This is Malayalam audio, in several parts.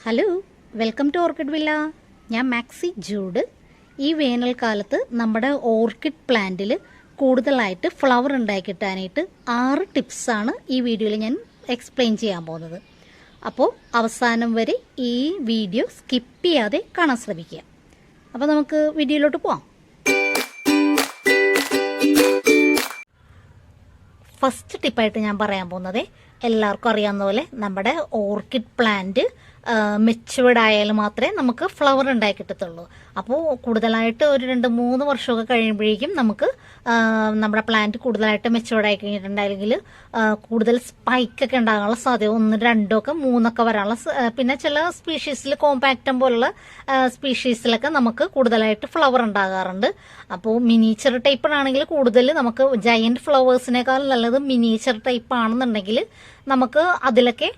Hello, welcome to Orchid Villa. ഞാൻ മാക്സി ജൂഡ്. ഈ വേനൽക്കാലത്ത് നമ്മുടെ ഓർക്കിഡ് പ്ലാന്റിൽ കൂടുതലായിട്ട് ഫ്ലവർ ഉണ്ടായി കിട്ടാനായിട്ട് 6 ടിപ്സാണ് ഈ വീഡിയോയിൽ ഞാൻ എക്സ്പ്ലെയിൻ ചെയ്യാൻ പോകുന്നത്. അപ്പോൾ അവസാനം വരെ ഈ വീഡിയോ സ്കിപ്പ് ചെയ്യാതെ കാണാൻ ശ്രമിക്കുക. അപ്പോൾ നമുക്ക് വീഡിയോയിലോട്ട് പോവാം. ഫസ്റ്റ് ടിപ്പായിട്ട് ഞാൻ പറയാൻ പോകുന്നത്, എല്ലാവർക്കും അറിയാവുന്ന പോലെ നമ്മുടെ ഓർക്കിഡ് പ്ലാന്റ് മെച്ചുവേർഡ് ആയാൽ മാത്രമേ നമുക്ക് ഫ്ലവർ ഉണ്ടായി കിട്ടത്തുള്ളൂ. അപ്പോൾ കൂടുതലായിട്ട് ഒരു 2-3 വർഷമൊക്കെ കഴിയുമ്പോഴേക്കും നമുക്ക് നമ്മുടെ പ്ലാന്റ് കൂടുതലായിട്ട് മെച്ചുവേർഡ് ആയി കഴിഞ്ഞിട്ടുണ്ടെങ്കിൽ കൂടുതൽ സ്പൈക്കൊക്കെ ഉണ്ടാകാനുള്ള സാധ്യത 1, 2, 3 വരാനുള്ള, പിന്നെ ചില സ്പീഷീസിൽ കോമ്പാക്റ്റം പോലുള്ള സ്പീഷീസിലൊക്കെ നമുക്ക് കൂടുതലായിട്ട് ഫ്ലവർ ഉണ്ടാകാറുണ്ട്. അപ്പോൾ മിനിയേച്ചർ ടൈപ്പാണെങ്കിൽ കൂടുതൽ നമുക്ക് ജയന്റ് ഫ്ലവേഴ്സിനേക്കാൾ നല്ലത് മിനിയേച്ചർ ടൈപ്പ് ആണെന്നുണ്ടെങ്കിൽ നമുക്ക് അതിലൊക്കെ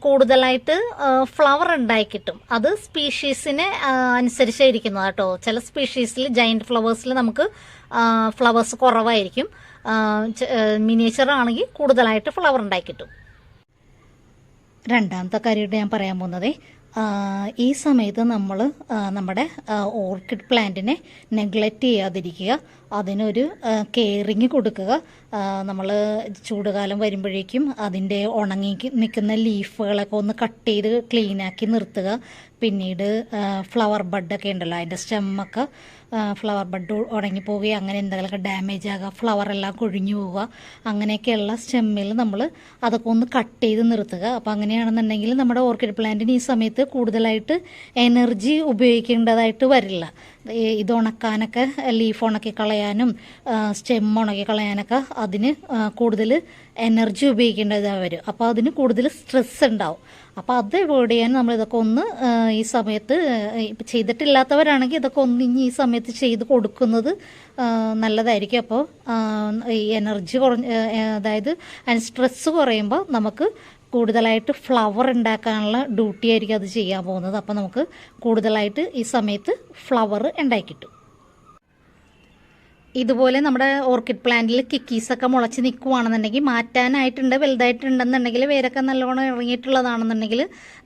കൂടുതലായിട്ട് ഫ്ലവർ ഉണ്ടായി കിട്ടും. അത് സ്പീഷീസിനെ അനുസരിച്ചായിരിക്കുന്നത് കേട്ടോ. ചില സ്പീഷീസിൽ ജയന്റ് ഫ്ലവേഴ്സിൽ നമുക്ക് ഫ്ലവേഴ്സ് കുറവായിരിക്കും. മിനിയേച്ചർ ആണെങ്കിൽ കൂടുതലായിട്ട് ഫ്ലവർ ഉണ്ടായി കിട്ടും. രണ്ടാമത്തെ കാര്യമായിട്ട് ഞാൻ പറയാൻ പോകുന്നത്, ഈ സമയത്ത് നമ്മൾ നമ്മുടെ ഓർക്കിഡ് പ്ലാന്റിനെ നെഗ്ലക്റ്റ് ചെയ്യാതിരിക്കുക. അതിനൊരു കെയറിങ് കൊടുക്കുക. നമ്മൾ ചൂടുകാലം വരുമ്പോഴേക്കും അതിൻ്റെ ഉണങ്ങി നിൽക്കുന്ന ലീഫുകളൊക്കെ ഒന്ന് കട്ട് ചെയ്ത് ക്ലീനാക്കി നിർത്തുക. പിന്നീട് ഫ്ലവർ ബഡൊക്കെ ഉണ്ടല്ലോ, അതിൻ്റെ സ്റ്റെമ്മൊക്കെ ഫ്ലവർ ബഡ് ഉണങ്ങിപ്പോവുകയോ അങ്ങനെ എന്തെങ്കിലുമൊക്കെ ഡാമേജ് ആകുക, ഫ്ലവറെല്ലാം കൊഴിഞ്ഞു പോവുക, അങ്ങനെയൊക്കെയുള്ള സ്റ്റെമ്മിൽ നമ്മൾ അതൊക്കെ ഒന്ന് കട്ട് ചെയ്ത് നിർത്തുക. അപ്പോൾ അങ്ങനെയാണെന്നുണ്ടെങ്കിൽ നമ്മുടെ ഓർക്കിഡ് പ്ലാന്റിന് ഈ സമയത്ത് കൂടുതലായിട്ട് എനർജി ഉപയോഗിക്കേണ്ടതായിട്ട് വരില്ല. ഇത് ഉണക്കാനൊക്കെ, ലീഫ് ഉണക്കി കളയാനും സ്റ്റെം ഉണക്കി കളയാനൊക്കെ അതിന് കൂടുതൽ എനർജി ഉപയോഗിക്കേണ്ടതായി വരും. അപ്പോൾ അതിന് കൂടുതൽ സ്ട്രെസ് ഉണ്ടാവും. അപ്പോൾ അത് അവോയ്ഡ് ചെയ്യാൻ നമ്മൾ ഇതൊക്കെ ഒന്ന് ഈ സമയത്ത് ചെയ്തിട്ടില്ലാത്തവരാണെങ്കിൽ ഇതൊക്കെ ഒന്ന് ഇനി ഈ സമയത്ത് ചെയ്ത് കൊടുക്കുന്നത് നല്ലതായിരിക്കും. അപ്പോൾ ഈ എനർജി അതായത് സ്ട്രെസ് കുറയുമ്പോൾ നമുക്ക് കൂടുതലായിട്ട് ഫ്ലവർ ഉണ്ടാക്കാനുള്ള ഡ്യൂട്ടി ആയിരിക്കും അത് ചെയ്യാൻ പോകുന്നത്. അപ്പോൾ നമുക്ക് കൂടുതലായിട്ട് ഈ സമയത്ത് ഫ്ലവർ ഉണ്ടായി കിട്ടും. ഇതുപോലെ നമ്മുടെ ഓർക്കിഡ് പ്ലാന്റിൽ കിക്കീസൊക്കെ മുളച്ച് നിൽക്കുകയാണെന്നുണ്ടെങ്കിൽ, മാറ്റാനായിട്ടുണ്ട്, വലുതായിട്ടുണ്ടെന്നുണ്ടെങ്കിൽ, വേരൊക്കെ നല്ലോണം ഇറങ്ങിയിട്ടുള്ളതാണെന്നുണ്ടെങ്കിൽ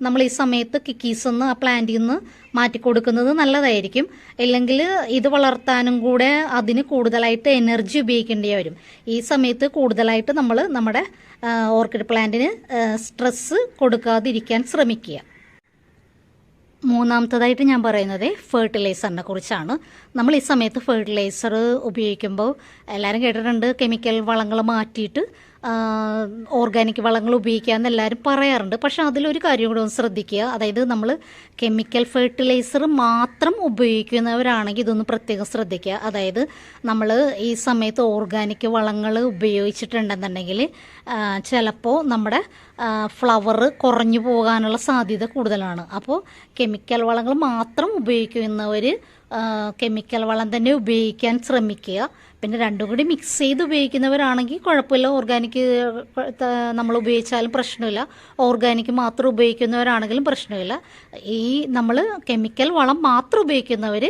നമ്മൾ ഈ സമയത്ത് കിക്കീസ് ഒന്ന് ആ പ്ലാന്റിൽ നിന്ന് മാറ്റിക്കൊടുക്കുന്നത് നല്ലതായിരിക്കും. ഇല്ലെങ്കിൽ ഇത് വളർത്താനും കൂടെ അതിന് കൂടുതലായിട്ട് എനർജി ഉപയോഗിക്കേണ്ടി വരും. ഈ സമയത്ത് കൂടുതലായിട്ട് നമ്മൾ നമ്മുടെ ഓർക്കിഡ് പ്ലാന്റിന് സ്ട്രെസ് കൊടുക്കാതിരിക്കാൻ ശ്രമിക്കുക. മൂന്നാമത്തതായിട്ട് ഞാൻ പറയുന്നത് ഫെർട്ടിലൈസറിനെ കുറിച്ചാണ്. നമ്മൾ ഈ സമയത്ത് ഫെർട്ടിലൈസർ ഉപയോഗിക്കുമ്പോൾ എല്ലാവരും കേട്ടിട്ടുണ്ട്, കെമിക്കൽ വളങ്ങൾ മാറ്റിയിട്ട് ഓർഗാനിക് വളങ്ങൾ ഉപയോഗിക്കാമെന്ന് എല്ലാവരും പറയാറുണ്ട്. പക്ഷേ അതിലൊരു കാര്യം കൂടെ ഒന്ന് ശ്രദ്ധിക്കുക. അതായത് നമ്മൾ കെമിക്കൽ ഫെർട്ടിലൈസർ മാത്രം ഉപയോഗിക്കുന്നവരാണെങ്കിൽ ഇതൊന്ന് പ്രത്യേകം ശ്രദ്ധിക്കുക. അതായത് നമ്മൾ ഈ സമയത്ത് ഓർഗാനിക് വളങ്ങൾ ഉപയോഗിച്ചിട്ടുണ്ടെന്നുണ്ടെങ്കിൽ ചിലപ്പോൾ നമ്മുടെ ഫ്ലവർ കുറഞ്ഞു പോകാനുള്ള സാധ്യത കൂടുതലാണ്. അപ്പോൾ കെമിക്കൽ വളങ്ങൾ മാത്രം ഉപയോഗിക്കുന്നവർ കെമിക്കൽ വളം തന്നെ ഉപയോഗിക്കാൻ ശ്രമിക്കുക. പിന്നെ രണ്ടും കൂടി മിക്സ് ചെയ്ത് ഉപയോഗിക്കുന്നവരാണെങ്കിൽ കുഴപ്പമില്ല, ഓർഗാനിക് നമ്മൾ ഉപയോഗിച്ചാലും പ്രശ്നമില്ല. ഓർഗാനിക് മാത്രം ഉപയോഗിക്കുന്നവരാണെങ്കിലും പ്രശ്നമില്ല. ഈ നമ്മൾ കെമിക്കൽ വളം മാത്രം ഉപയോഗിക്കുന്നവർ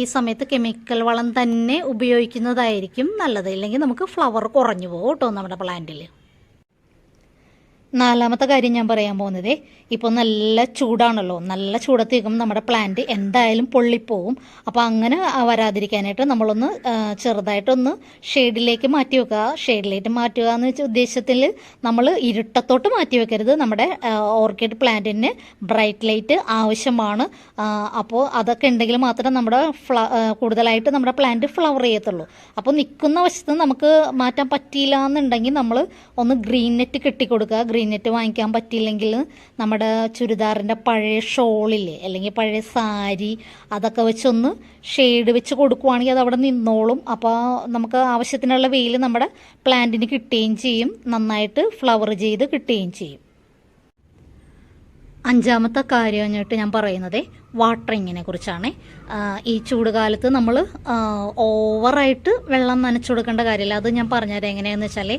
ഈ സമയത്ത് കെമിക്കൽ വളം തന്നെ ഉപയോഗിക്കുന്നതായിരിക്കും നല്ലത്. ഇല്ലെങ്കിൽ നമുക്ക് ഫ്ലവർ കുറഞ്ഞു പോകും കേട്ടോ നമ്മുടെ പ്ലാന്റിൽ. നാലാമത്തെ കാര്യം ഞാൻ പറയാൻ പോകുന്നത്, ഇപ്പോൾ നല്ല ചൂടാണല്ലോ, നല്ല ചൂടത്തേക്കും നമ്മുടെ പ്ലാന്റ് എന്തായാലും പൊള്ളിപ്പോവും. അപ്പോൾ അങ്ങനെ വരാതിരിക്കാനായിട്ട് നമ്മളൊന്ന് ചെറുതായിട്ടൊന്ന് ഷെയ്ഡിലേക്ക് മാറ്റി വെക്കുക. ഷെയ്ഡിലേക്ക് മാറ്റുക എന്ന് വെച്ച ഉദ്ദേശത്തിൽ നമ്മൾ ഇരുട്ടത്തോട്ട് മാറ്റി വെക്കരുത്. നമ്മുടെ ഓർക്കിഡ് പ്ലാന്റിന് ബ്രൈറ്റ് ലൈറ്റ് ആവശ്യമാണ്. അപ്പോൾ അതൊക്കെ ഉണ്ടെങ്കിൽ മാത്രമേ നമ്മുടെ കൂടുതലായിട്ട് നമ്മുടെ പ്ലാന്റ് ഫ്ലവർ ചെയ്യത്തുള്ളൂ. അപ്പോൾ നിൽക്കുന്ന വശത്ത് നമുക്ക് മാറ്റാൻ പറ്റിയില്ല എന്നുണ്ടെങ്കിൽ നമ്മൾ ഒന്ന് ഗ്രീൻ നെറ്റ് കെട്ടിക്കൊടുക്കുക. ഗ്രീൻ നെറ്റ് വാങ്ങിക്കാൻ പറ്റിയില്ലെങ്കിൽ നമ്മുടെ ചുരിദാറിൻ്റെ പഴയ ഷോളില്ലേ, അല്ലെങ്കിൽ പഴയ സാരി, അതൊക്കെ വെച്ചൊന്ന് ഷെയ്ഡ് വെച്ച് കൊടുക്കുവാണെങ്കിൽ അത് അവിടെ നിന്നോളും. അപ്പോൾ നമുക്ക് ആവശ്യത്തിനുള്ള വെയിൽ നമ്മുടെ പ്ലാന്റിന് കിട്ടുകയും ചെയ്യും, നന്നായിട്ട് ഫ്ലവർ ചെയ്ത് കിട്ടുകയും ചെയ്യും. അഞ്ചാമത്തെ കാര്യം ഞാൻ പറയുന്നത്, വാട്ടറിങ്ങിനെ കുറിച്ചാണ്. ഈ ചൂട് കാലത്ത് നമ്മൾ ഓവറായിട്ട് വെള്ളം നനച്ചു കൊടുക്കേണ്ട കാര്യമില്ല. അത് ഞാൻ പറഞ്ഞുതരാം എങ്ങനെയാണെന്ന് വെച്ചാൽ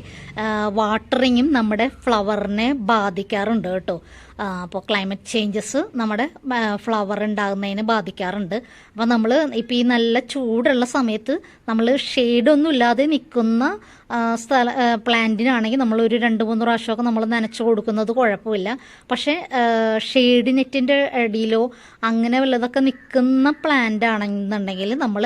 വാട്ടറിങ്ങും നമ്മുടെ ഫ്ലവറിനെ ബാധിക്കാറുണ്ട് കേട്ടോ. അപ്പോൾ ക്ലൈമറ്റ് ചേഞ്ചസ് നമ്മുടെ ഫ്ലവർ ഉണ്ടാകുന്നതിന് ബാധിക്കാറുണ്ട്. അപ്പോൾ നമ്മൾ ഇപ്പോൾ ഈ നല്ല ചൂടുള്ള സമയത്ത് നമ്മൾ ഷെയ്ഡൊന്നും ഇല്ലാതെ നിൽക്കുന്ന പ്ലാന്റിനാണെങ്കിൽ നമ്മൾ ഒരു 2-3 പ്രാവശ്യമൊക്കെ നമ്മൾ നനച്ചു കൊടുക്കുന്നത് കുഴപ്പമില്ല. പക്ഷേ ഷെയ്ഡ് നെറ്റിൻ്റെ അടിയിലോ അങ്ങനെ വല്ലതൊക്കെ നിൽക്കുന്ന പ്ലാന്റ് ആണെന്നുണ്ടെങ്കിൽ നമ്മൾ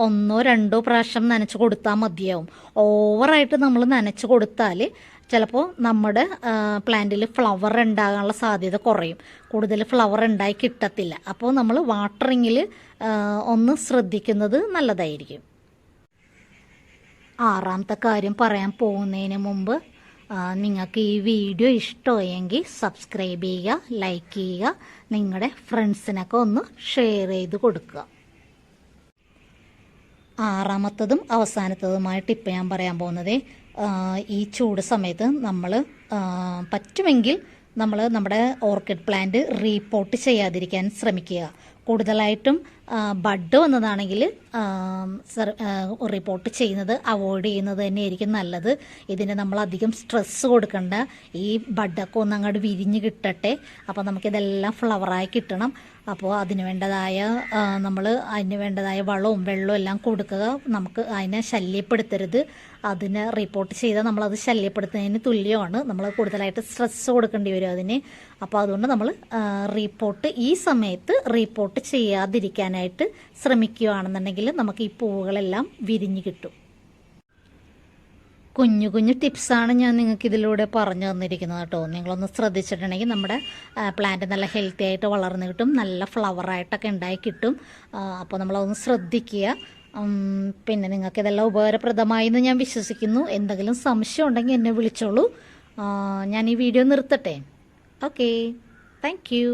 1-2 പ്രാവശ്യം നനച്ച് കൊടുത്താൽ മതിയാവും. ഓവറായിട്ട് നമ്മൾ നനച്ച് കൊടുത്താൽ ചിലപ്പോൾ നമ്മുടെ പ്ലാന്റിൽ ഫ്ലവർ ഉണ്ടാകാനുള്ള സാധ്യത കുറയും, കൂടുതൽ ഫ്ലവർ ഉണ്ടായി കിട്ടത്തില്ല. അപ്പോൾ നമ്മൾ വാട്ടറിങ്ങിൽ ഒന്ന് ശ്രദ്ധിക്കുന്നത് നല്ലതായിരിക്കും. 6ാമത്തെ കാര്യം പറയാൻ പോകുന്നതിന് മുമ്പ് നിങ്ങൾക്ക് ഈ വീഡിയോ ഇഷ്ടമായെങ്കിൽ സബ്സ്ക്രൈബ് ചെയ്യുക, ലൈക്ക് ചെയ്യുക, നിങ്ങളുടെ ഫ്രണ്ട്സിനൊക്കെ ഒന്ന് ഷെയർ ചെയ്ത് കൊടുക്കുക. 6ാമത്തതും അവസാനത്തതുമായ ടിപ്പ് ഞാൻ പറയാൻ പോകുന്നത്, ഈ ചൂട് സമയത്ത് നമ്മൾ പറ്റുമെങ്കിൽ നമ്മൾ നമ്മുടെ ഓർക്കിഡ് പ്ലാന്റ് റീപോർട്ട് ചെയ്യാതിരിക്കാൻ ശ്രമിക്കുക. കൂടുതലായിട്ടും ബഡ് വന്നതാണെങ്കിൽ റിപ്പോർട്ട് ചെയ്യുന്നത് അവോയ്ഡ് ചെയ്യുന്നത് തന്നെയായിരിക്കും നല്ലത്. ഇതിന് നമ്മൾ അധികം സ്ട്രെസ്സ് കൊടുക്കണ്ട. ഈ ബഡൊക്കെ ഒന്ന് അങ്ങോട്ട് വിരിഞ്ഞ് കിട്ടട്ടെ. അപ്പോൾ നമുക്കിതെല്ലാം ഫ്ലവറായി കിട്ടണം. അപ്പോൾ അതിന് വേണ്ടതായ വളവും വെള്ളവും എല്ലാം കൊടുക്കുക. നമുക്ക് അതിനെ ശല്യപ്പെടുത്തരുത്. അതിനെ റിപ്പോർട്ട് ചെയ്താൽ നമ്മളത് ശല്യപ്പെടുത്തുന്നതിന് തുല്യമാണ്. നമ്മൾ കൂടുതലായിട്ട് സ്ട്രെസ്സ് കൊടുക്കേണ്ടി വരും അതിന്. അപ്പോൾ അതുകൊണ്ട് നമ്മൾ ഈ സമയത്ത് റിപ്പോർട്ട് ചെയ്യാതിരിക്കാനായിട്ട് ശ്രമിക്കുകയാണെന്നുണ്ടെങ്കിൽ നമുക്ക് ഈ പൂവുകളെല്ലാം വിരിഞ്ഞ് കിട്ടും. കുഞ്ഞു കുഞ്ഞു ടിപ്സാണ് ഞാൻ നിങ്ങൾക്ക് ഇതിലൂടെ പറഞ്ഞു തന്നിരിക്കുന്നത് കേട്ടോ. നിങ്ങളൊന്ന് ശ്രദ്ധിച്ചിട്ടുണ്ടെങ്കിൽ നമ്മുടെ പ്ലാന്റ് നല്ല ഹെൽത്തി ആയിട്ട് വളർന്നു കിട്ടും, നല്ല ഫ്ലവറായിട്ടൊക്കെ ഉണ്ടായി കിട്ടും. അപ്പോൾ നമ്മളതൊന്ന് ശ്രദ്ധിക്കുക. പിന്നെ നിങ്ങൾക്ക് ഇതെല്ലാം ഉപകാരപ്രദമായി എന്ന് ഞാൻ വിശ്വസിക്കുന്നു. എന്തെങ്കിലും സംശയം ഉണ്ടെങ്കിൽ എന്നെ വിളിച്ചോളൂ. ഞാൻ ഈ വീഡിയോ നിർത്തട്ടെ. Okay, thank you.